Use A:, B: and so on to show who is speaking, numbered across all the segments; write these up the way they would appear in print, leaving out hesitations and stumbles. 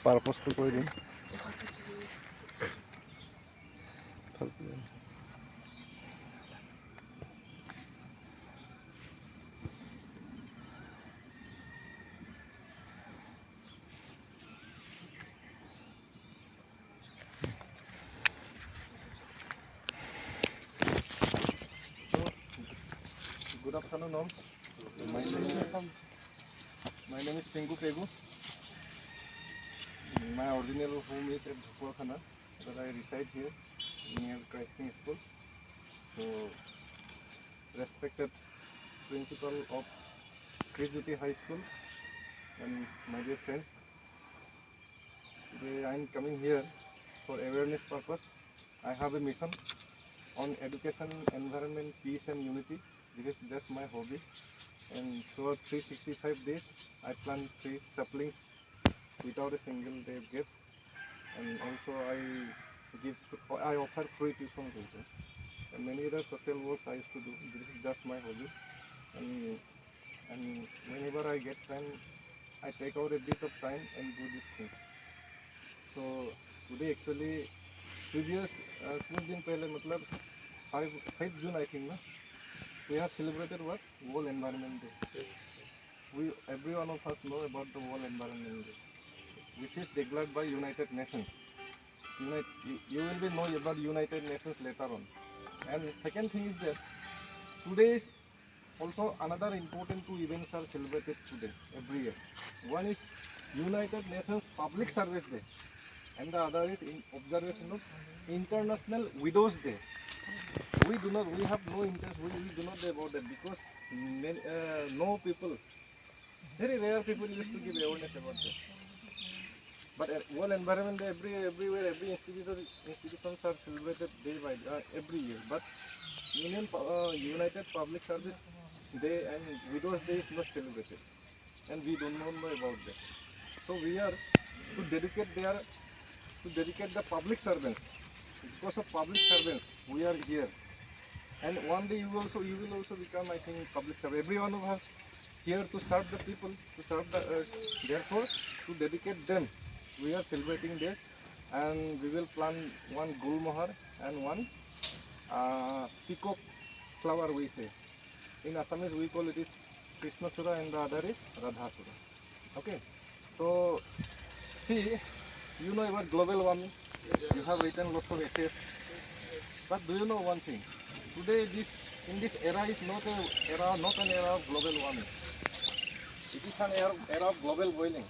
A: পারপোজটো কৰি দিম। Good afternoon, all. My name is Tengku Pegu. My original home is at Bhupakhana, but I reside here near Christing School. So, respected principal of Kriziti High School and my dear friends, today I am coming here for awareness purpose. I have a mission on education, environment, peace and unity. This is just my hobby, and throughout 365 days I plant 3 saplings without a single day gap, and also I offer free tuition also, and many other social works I used to do. This is just my hobby, and whenever I get time I take out a bit of time and do these things. So today actually previous कुछ दिन पहले मतलब 5 June I think ना, we have celebrated what? World Environment Day. Yes. Every one of us know about the World Environment Day, which is declared by United Nations. You will be know about United Nations later on. And second thing is that today is also another important 2 events are celebrated today every year. One is United Nations Public Service Day, and the other is in observation of International Widows Day. We have no interest, we do not know about that, because no people, very rare people used to give awareness about that. But World Environment Day, everywhere, every institutions are celebrated day by day, every year. But United Public Service Day and Widows Day is not celebrated, and we don't know about that. So we are to dedicate the public servants. Because of public servants, we are here. And one day you will also become, I think, public servant. Every one of us here to serve the people, to serve the earth. Therefore, to dedicate them, we are celebrating this, and we will plant one gulmohar and one peacock flower, we say. In Assamese we call it is Krishnasura, and the other is Radhasura. Okay. So see, you know about global warming. Yes. You have written lots of essays. Yes. But do you know one thing? Today in this era is not an era of global warming. It is an era of global boiling.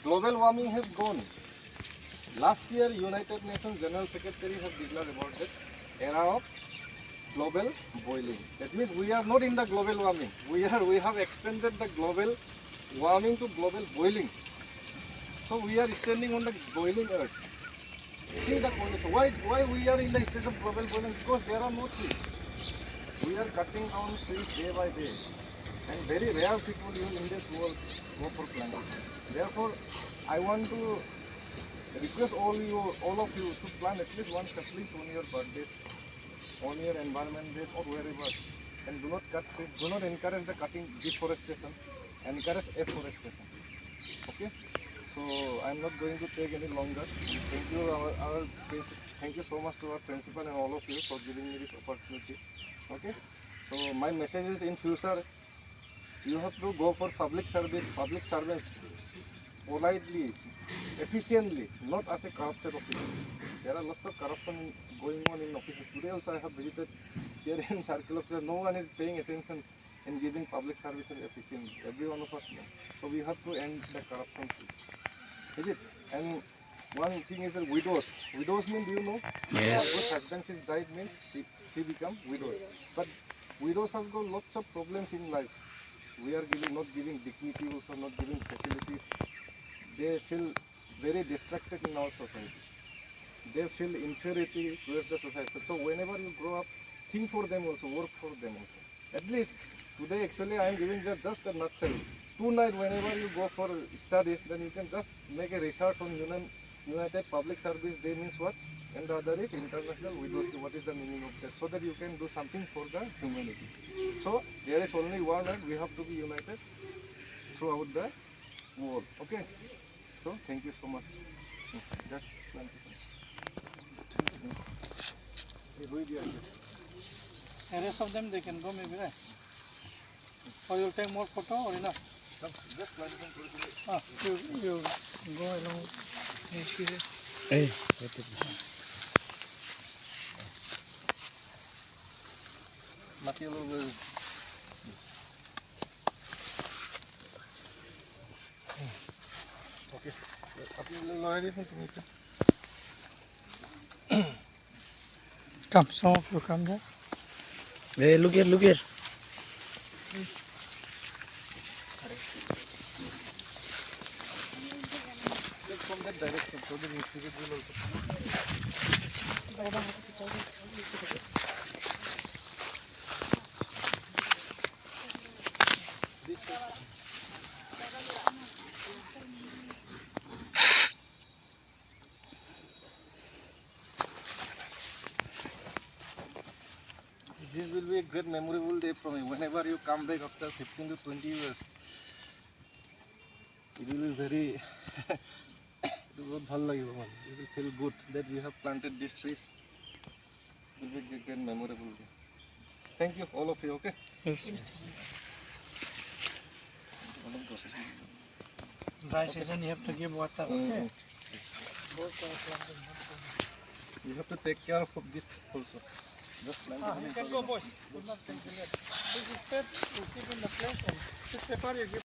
A: Global warming has gone. Last year United Nations General Secretary has declared about that era of global boiling. That means we are not in the global warming. We have extended the global warming to global boiling. So we are standing on the boiling earth. See the condition. Why we are in the stage of global boiling? Because there are no trees. We are cutting down trees day by day, and very rare people in this world go for planting. Therefore, I want to request all of you to plant at least one sapling on your birthdays, on your environment days, or wherever. And do not cut trees. Do not encourage the cutting, deforestation. Encourage afforestation. Okay. So I am not going to take any longer. Thank you, thank you so much to our principal and all of you for giving me this opportunity. Okay. So my message is, in future you have to go for public service, public servants, politely, efficiently, not as a corrupted official. There are lots of corruption going on in offices. Today also I have visited here in Circle Office. No one is paying attention in giving public services efficiently. Every one of us know. So we have to end the corruption, is it? And one thing is the widows. Widows mean, do you know?
B: Yes.
A: Whose husband is died means she become widows. But widows have got lots of problems in life. We are not giving dignity, also not giving facilities. They feel very distracted in our society. They feel inferiority towards the society. So whenever you grow up, think for them also, work for them also. At least today actually I am giving just a nutshell. Tonight whenever you go for studies, then you can just make a research on United Public Service Day means what, and the other is International Widows Day. What is the meaning of that? So that you can do something for the humanity. So there is only one, and we have to be united throughout the world. Okay. So thank you so much. Just plant it.
B: The rest of them they can go maybe, right? Or you'll take more photo or enough?
A: Just plant it.
B: You go along.
C: Hey,
A: Matielo will. Okay.
B: Come, some of you come there.
C: hey, look here, look here.
A: Look from that direction, so the institute will also. This will be a great memorable day for me. Whenever you come back after 15 to 20 years, it will be very. It will be you will feel good that we have planted these trees. It will be a great memorable day. Thank you, all of you. Okay.
B: Yes. Dry season you have to give water. Okay.
A: You have to take care of this also. Just plant it.
B: You can go, boys. Do not take the net. This is pet. You keep in the place and this paper you give.